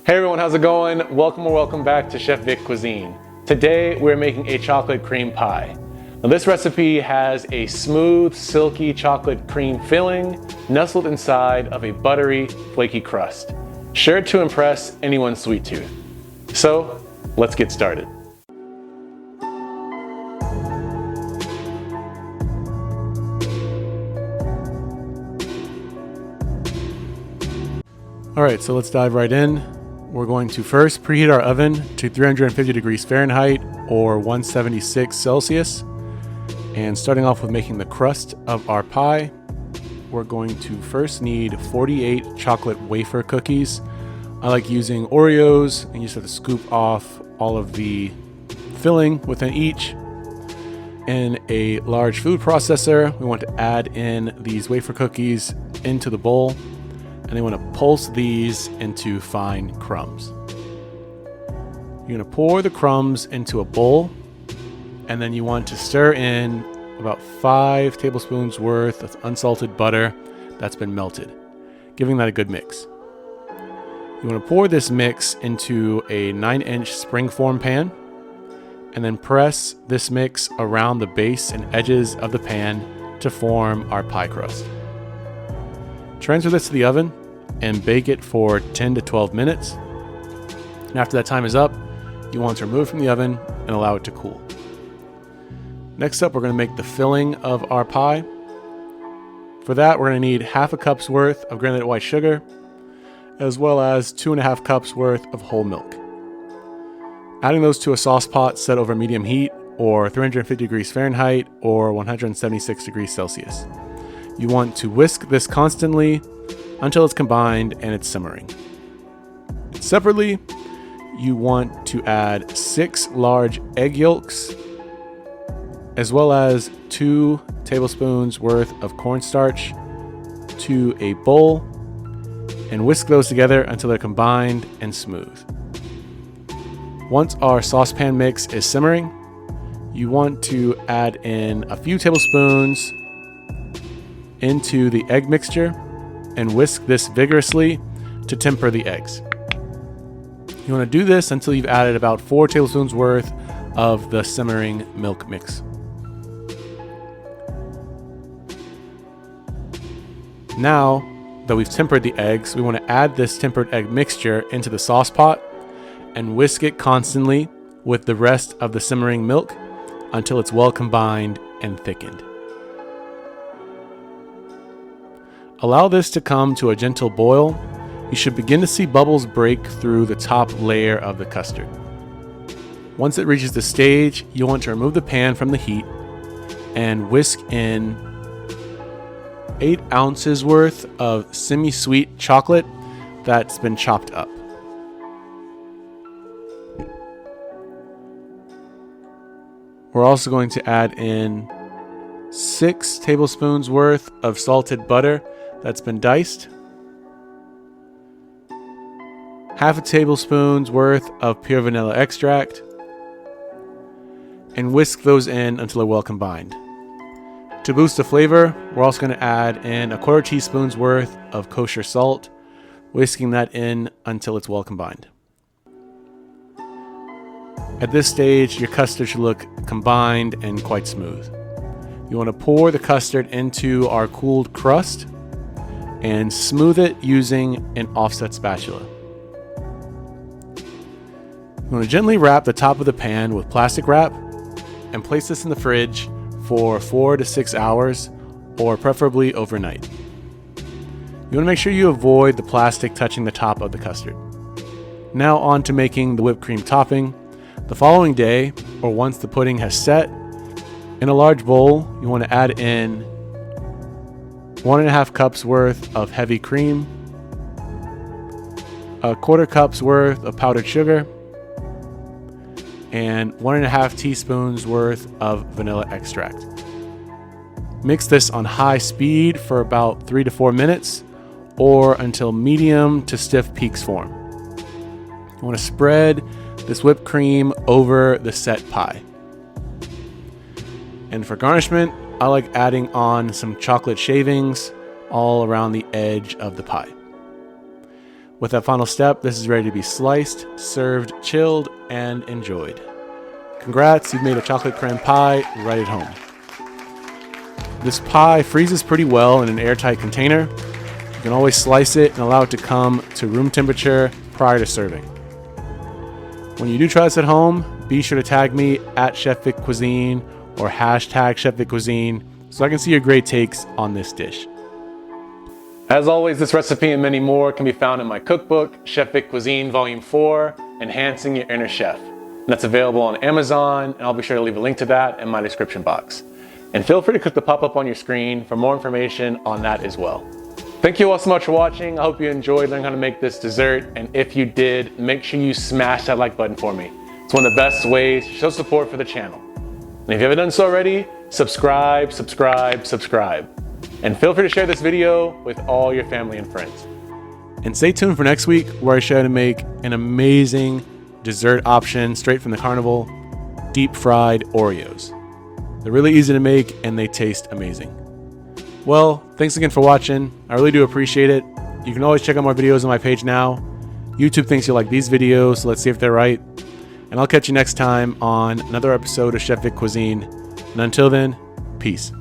Hey everyone, how's it going? Welcome back to Chef Vic Cuisine. Today we're making a chocolate cream pie. Now this recipe has a smooth, silky chocolate cream filling nestled inside of a buttery, flaky crust, sure to impress anyone's sweet tooth. So let's get started. All right, so let's dive right in. We're going to first preheat our oven to 350 degrees Fahrenheit or 176 Celsius. And starting off with making the crust of our pie, we're going to first need 48 chocolate wafer cookies. I like using Oreos, and you just have to scoop off all of the filling within each. In a large food processor, we want to add in these wafer cookies into the bowl. And they want to pulse these into fine crumbs. You're going to pour the crumbs into a bowl, and then you want to stir in about 5 tablespoons worth of unsalted butter that's been melted, giving that a good mix. You want to pour this mix into a 9-inch springform pan, and then press this mix around the base and edges of the pan to form our pie crust. Transfer this to the oven and bake it for 10 to 12 minutes. And after that time is up, you want to remove it from the oven and allow it to cool. Next up, we're going to make the filling of our pie. For that, we're going to need half a cup's worth of granulated white sugar, as well as 2.5 cups worth of whole milk. Adding those to a sauce pot set over medium heat or 350 degrees Fahrenheit or 176 degrees Celsius. You want to whisk this constantly until it's combined and it's simmering. Separately, you want to add 6 large egg yolks, as well as 2 tablespoons worth of cornstarch to a bowl, and whisk those together until they're combined and smooth. Once our saucepan mix is simmering, you want to add in a few tablespoons into the egg mixture and whisk this vigorously to temper the eggs. You want to do this until you've added about 4 tablespoons worth of the simmering milk mix. Now that we've tempered the eggs, we want to add this tempered egg mixture into the sauce pot and whisk it constantly with the rest of the simmering milk until it's well combined and thickened. Allow this to come to a gentle boil. You should begin to see bubbles break through the top layer of the custard. Once it reaches this stage, you want to remove the pan from the heat and whisk in 8 ounces worth of semi-sweet chocolate that's been chopped up. We're also going to add in 6 tablespoons worth of salted butter that's been diced, half a tablespoon's worth of pure vanilla extract, and whisk those in until they're well combined. To boost the flavor, we're also going to add in a 1/4 teaspoon's worth of kosher salt, whisking that in until it's well combined. At this stage, your custard should look combined and quite smooth. You want to pour the custard into our cooled crust and smooth it using an offset spatula. You want to gently wrap the top of the pan with plastic wrap and place this in the fridge for 4 to 6 hours, or preferably overnight. You want to make sure you avoid the plastic touching the top of the custard. Now on to making the whipped cream topping. The following day, or once the pudding has set, in a large bowl, you want to add in 1.5 cups worth of heavy cream, 1/4 cup's worth of powdered sugar, and 1.5 teaspoons worth of vanilla extract. Mix this on high speed for about 3 to 4 minutes, or until medium to stiff peaks form. You want to spread this whipped cream over the set pie. And for garnishment, I like adding on some chocolate shavings all around the edge of the pie. With that final step, this is ready to be sliced, served, chilled, and enjoyed. Congrats, you've made a chocolate creme pie right at home. This pie freezes pretty well in an airtight container. You can always slice it and allow it to come to room temperature prior to serving. When you do try this at home, be sure to tag me at Chef Vic Cuisine or hashtag Chef Vic Cuisine so I can see your great takes on this dish. As always, this recipe and many more can be found in my cookbook, Chef Vic Cuisine Volume 4, Enhancing Your Inner Chef. And that's available on Amazon, and I'll be sure to leave a link to that in my description box. And feel free to click the pop-up on your screen for more information on that as well. Thank you all so much for watching. I hope you enjoyed learning how to make this dessert, and if you did, make sure you smash that like button for me. It's one of the best ways to show support for the channel. And if you haven't done so already, subscribe. And feel free to share this video with all your family and friends. And stay tuned for next week where I show you how to make an amazing dessert option straight from the carnival, deep fried Oreos. They're really easy to make and they taste amazing. Well, thanks again for watching. I really do appreciate it. You can always check out more videos on my page now. YouTube thinks you'll like these videos, so let's see if they're right. And I'll catch you next time on another episode of Chef Vic Cuisine. And until then, peace.